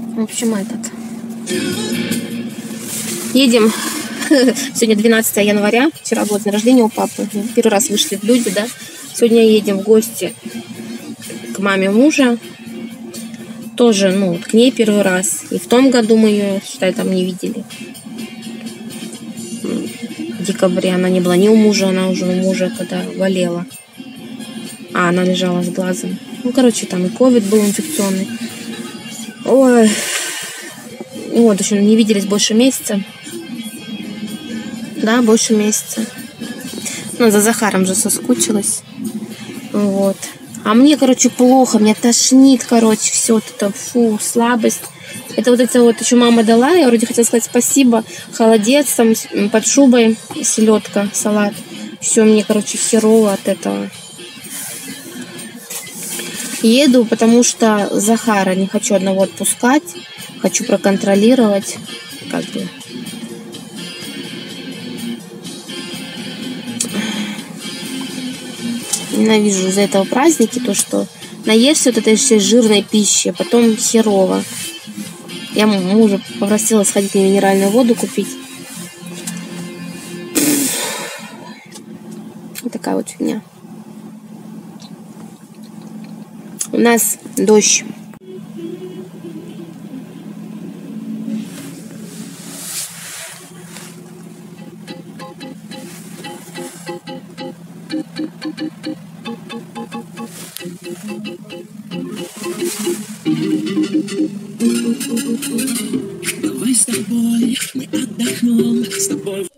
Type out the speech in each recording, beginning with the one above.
В общем, едем. Сегодня 12 января. Вчера был день рождения у папы. Первый раз вышли в люди, да. Сегодня едем в гости к маме мужа. Тоже, к ней первый раз. И в том году мы ее, считай, там не видели. В декабре она не была ни у мужа, она уже у мужа, когда болела. А она лежала с глазом. Там и ковид был инфекционный. Ой. В общем, не виделись больше месяца. Да, больше месяца. За Захаром же соскучилась. Вот. А мне, плохо. Меня тошнит, все это. Фу, слабость. Это еще мама дала. Я вроде хотела сказать спасибо. Холодец, там под шубой селедка, салат. Все, мне, херово от этого. Еду, потому что Захара не хочу одного отпускать. Хочу проконтролировать. Ненавижу из-за этого праздники, то, что наешься вот этой всей жирной пищи, потом херово. Я мужа попросила сходить мне минеральную воду купить. Вот такая вот фигня. У нас дождь. Давай с тобой мы отдохнем, с тобой.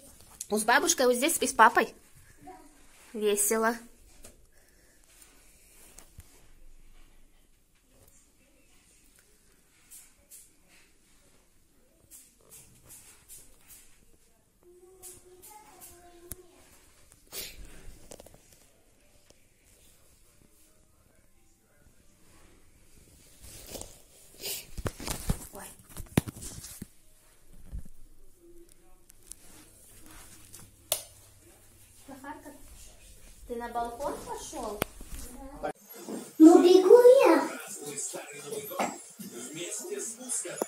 С бабушкой вот здесь и с папой. Весело. Ты на балкон пошел? Бегу я. Вместе с Мускатой.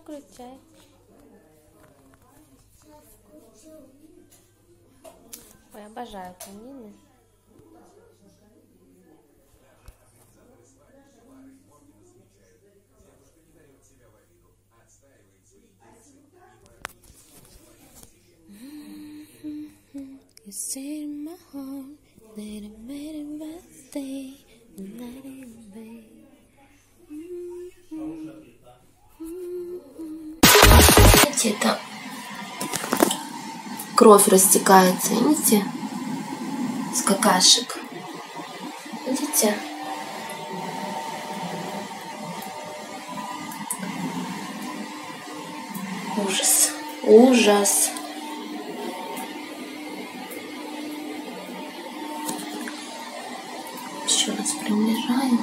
Включай. Ой, обожаю камины. You say in my heart that I made it best day, let it be. Это кровь растекается, видите, с какашек. Видите? Ужас. Ужас. Еще раз приближаю.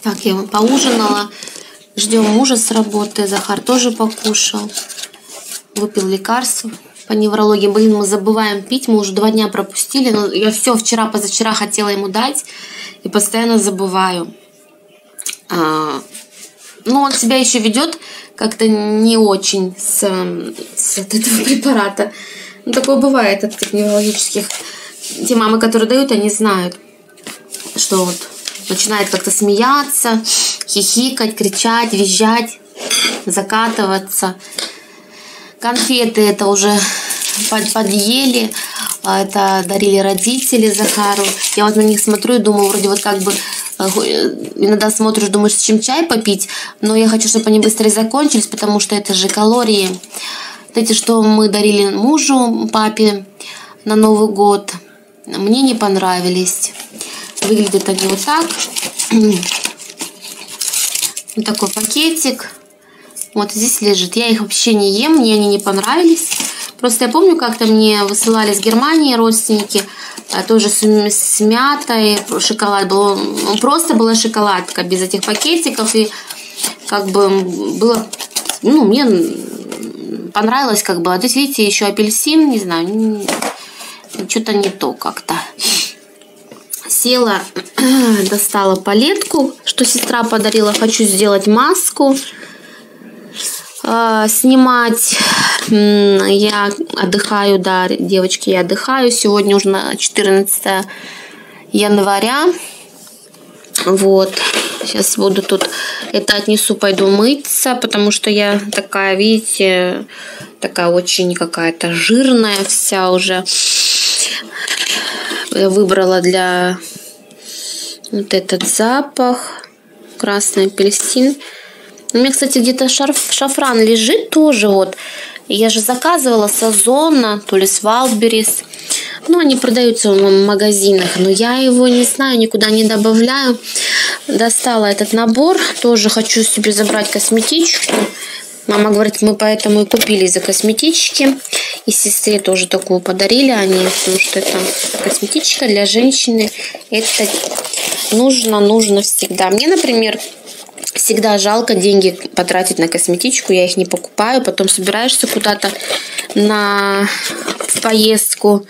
Так, я поужинала. Ждем мужа с работы. Захар тоже покушал. Выпил лекарство по неврологии. Блин, мы забываем пить. Мы уже 2 дня пропустили. Но я все вчера, позавчера хотела ему дать. И постоянно забываю. Но он себя еще ведет как-то не очень от этого препарата. Такое бывает от этих неврологических те мамы, которые дают, они знают, что вот начинает как-то смеяться, хихикать, кричать, визжать, закатываться. Конфеты это уже подъели, это дарили родители Захару. Я вот на них смотрю и думаю, вроде вот как бы иногда смотришь, думаешь, с чем чай попить, но я хочу, чтобы они быстрее закончились, потому что это же калории. Вот эти, что мы дарили мужу, папе на Новый год, мне не понравились. Выглядят они вот так. Вот такой пакетик. Вот здесь лежит. Я их вообще не ем, мне они не понравились. Просто я помню, как-то мне высылали с Германии родственники, тоже с мятой, шоколад был. Просто была шоколадка без этих пакетиков. И как бы было, ну, мне понравилось как бы. А здесь, видите, еще апельсин, не знаю, что-то не то как-то. Села, достала палетку, что сестра подарила. Хочу сделать маску. Снимать. Я отдыхаю, да, девочки, я отдыхаю. Сегодня уже 14 января. Вот. Сейчас буду тут это отнесу, пойду мыться, потому что я такая, видите, такая очень какая-то жирная вся уже. Я выбрала для вот этот запах. Красный апельсин. У меня, кстати, где-то шафран лежит тоже вот. Я же заказывала с Озона, то ли с Вайлдберрис. Ну, они продаются в магазинах, но я его не знаю, никуда не добавляю. Достала этот набор. Тоже хочу себе забрать косметичку. Мама говорит, мы поэтому и купили из-за косметички. И сестре тоже такую подарили они, потому что это косметичка для женщины. Это нужно всегда. Мне, например, всегда жалко деньги потратить на косметичку, я их не покупаю, потом собираешься куда-то в поездку,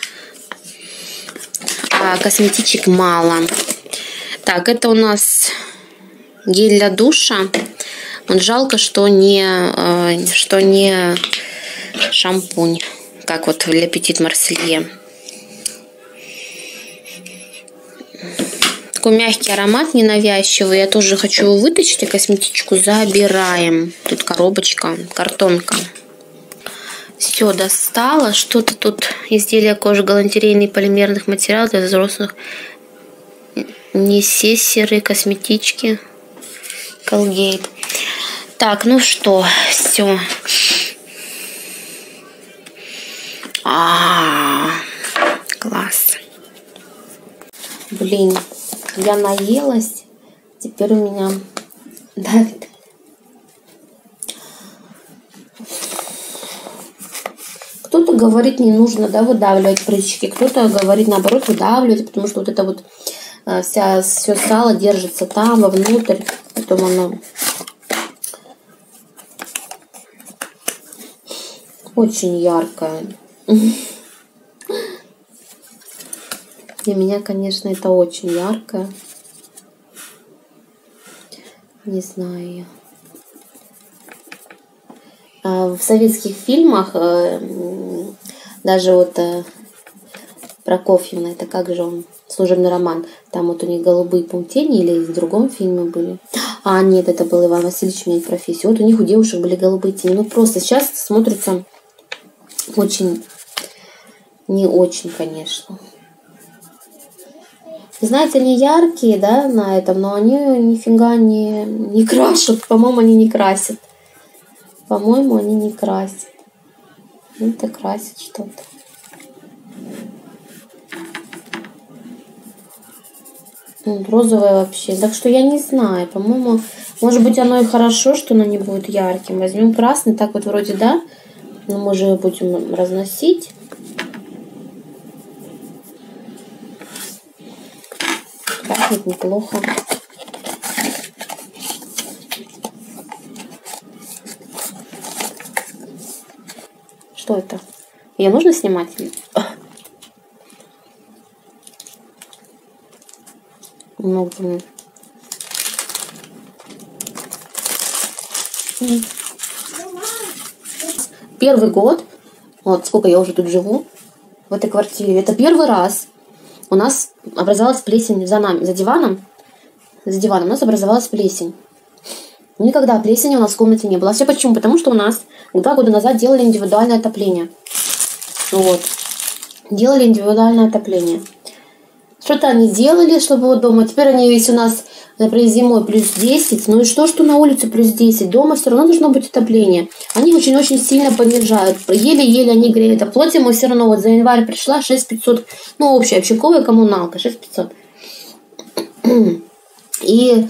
а косметичек мало. Так, это у нас гель для душа. Вот жалко, что не шампунь, как вот для Petit Marseille. Такой мягкий аромат, ненавязчивый. Я тоже хочу его вытащить, а косметичку забираем. Тут коробочка, картонка. Все, достала. Что-то тут изделия кожи, галантерейный полимерных материалов для взрослых. Несессеры, косметички. Colgate. Так, ну что, все. Класс. Блин. Я наелась, теперь у меня давит. Кто-то говорит, не нужно, да, выдавливать прыщики, кто-то говорит, наоборот, выдавливать, потому что вот это вот все сало держится там, вовнутрь, потом оно очень яркое. Для меня, конечно, это очень ярко. Не знаю. В советских фильмах, даже вот Прокофьевна, это как же он, служебный роман, там вот у них голубые паутини или в другом фильме были. Нет, это был Иван Васильевич, меняет профессию. Вот у них у девушек были голубые тени. Ну, просто сейчас смотрится очень, не очень, конечно. Знаете, они яркие, да, на этом, но они нифига не крашут. По-моему, они не красят. По-моему, они не красят. Это красит что-то. Розовое вообще. Так что я не знаю. По-моему, может быть, оно и хорошо, что оно не будет ярким. Возьмем красный. Так вот вроде, да. Но мы же будем разносить. Пахнет неплохо. Что это? Ее нужно снимать? Много. Первый год, вот сколько я уже тут живу, в этой квартире, это первый раз, у нас образовалась плесень за нами, за диваном у нас образовалась плесень. Никогда плесени у нас в комнате не было. А все почему? Потому что у нас 2 года назад делали индивидуальное отопление. Вот. Делали индивидуальное отопление. Что-то они делали, чтобы вот дома. Теперь они весь у нас, например, зимой плюс 10. Ну и что на улице плюс 10? Дома все равно должно быть отопление. Они очень-очень сильно понижают. Еле-еле они греют. А платим мы все равно. Вот за январь пришла 6500. Ну, общая общаковая коммуналка 6500. И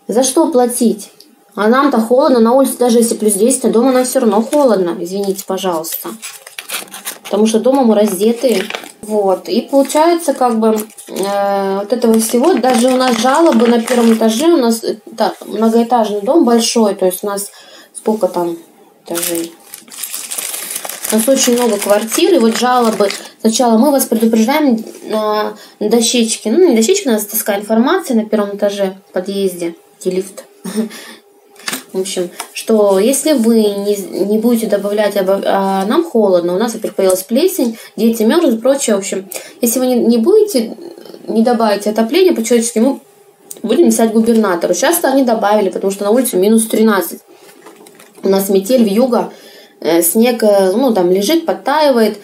за что платить? А нам-то холодно. На улице даже если плюс 10, а дома нам все равно холодно. Извините, пожалуйста. Потому что дома мы раздетые. Вот. И получается, как бы, вот этого всего, даже у нас жалобы на 1 этаже, у нас многоэтажный дом большой, то есть у нас сколько там этажей? У нас очень много квартир, и вот жалобы. Сначала мы вас предупреждаем на дощечке, ну, не дощечка, у нас доска информации на 1 этаже в подъезде, где лифт. В общем, что если вы не будете добавлять, а нам холодно, у нас, во-первых, появилась плесень, дети мерзнут и прочее. В общем, если вы не добавите отопление, по-человечески мы будем писать губернатору. Часто они добавили, потому что на улице минус 13. У нас метель, вьюга, снег, ну, там лежит, подтаивает.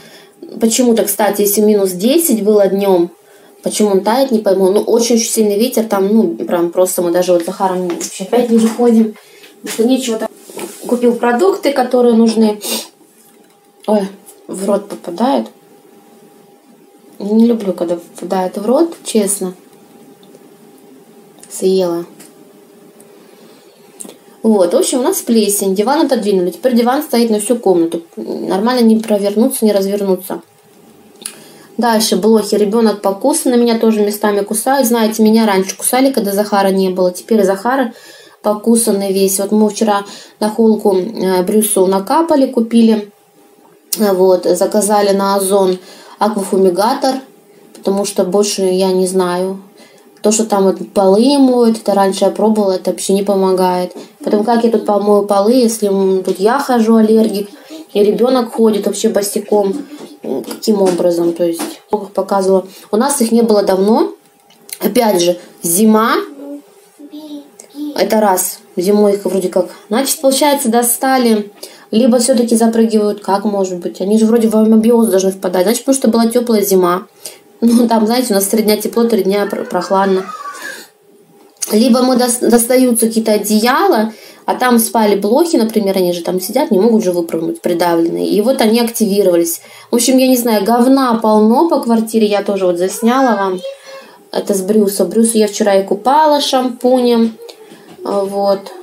Почему-то, кстати, если минус 10 было днем, почему он тает, не пойму. Ну, очень-очень сильный ветер, там, ну, прям просто мы даже вот с Захаром вообще опять ниже ходим. Что нечего там. Купил продукты, которые нужны. Ой, в рот попадает. Не люблю, когда попадает в рот, честно. Съела. Вот, в общем, у нас плесень. Диван отодвинули. Теперь диван стоит на всю комнату. Нормально не провернуться, не развернуться. Дальше блохи. Ребенок покусан. На меня тоже местами кусают. Знаете, меня раньше кусали, когда Захара не было. Теперь Захара покусанный весь. Вот мы вчера на холку Брюсу накапали, купили. Вот, заказали на Озон аквафумигатор, потому что больше я не знаю. То, что там вот полы моют, это раньше я пробовала, это вообще не помогает. Потом как я тут помою полы, если тут я хожу аллергик, и ребенок ходит вообще босиком. Каким образом? То есть, как показывала. У нас их не было давно. Опять же, зима. Это раз. Зимой их вроде как. Значит, получается, достали. Либо все-таки запрыгивают. Как может быть? Они же вроде в амебиоз должны впадать. Значит, потому что была теплая зима. Ну, там, знаете, у нас 3 дня тепло, 3 дня прохладно. Либо мы достаются какие-то одеяла, а там спали блохи, например, они же там сидят, не могут же выпрыгнуть придавленные. И вот они активировались. В общем, я не знаю, говна полно по квартире. Я тоже вот засняла вам. Это с Брюса. Брюсу я вчера и купала шампунем. Вот.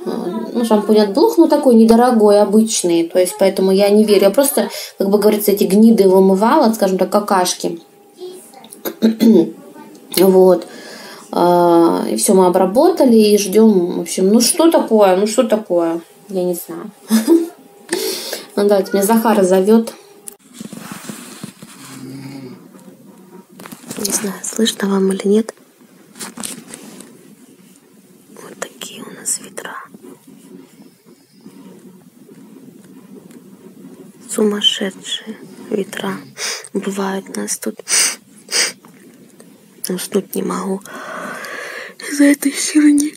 Ну, шампунь от блох, ну, такой недорогой, обычный. То есть, поэтому я не верю. Я просто, как бы говорится, эти гниды вымывала, скажем так, какашки. Вот. И все, мы обработали и ждем. В общем, ну что такое? Я не знаю. Ну, давайте, меня Захара зовет. Не знаю, слышно вам или нет. Вот такие у нас ветра. Сумасшедшие ветра бывают у нас тут. Уснуть не могу из-за этой херни.